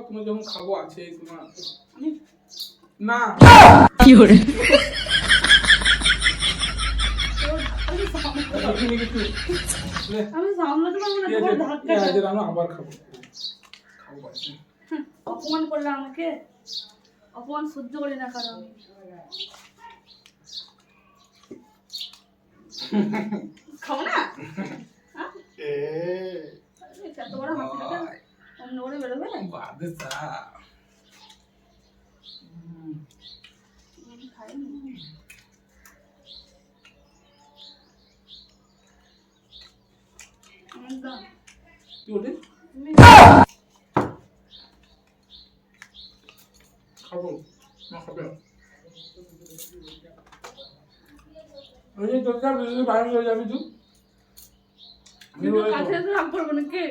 তুমি যখন খাবো আছে তোমার আমি না কি করে আমি সামলাতে পারবো না তোমার ধাক্কা আমি আবার খাবো অপমান করলে আমাকে অপমান সহ্য করি না কারণ খাবো না এত বড় হাতিটা অন্য করে বেরোবে না খাবো না খাবে ওই যে তোর বাইরে হয়ে যাবি তুই কাছে রাগ করবো নাকি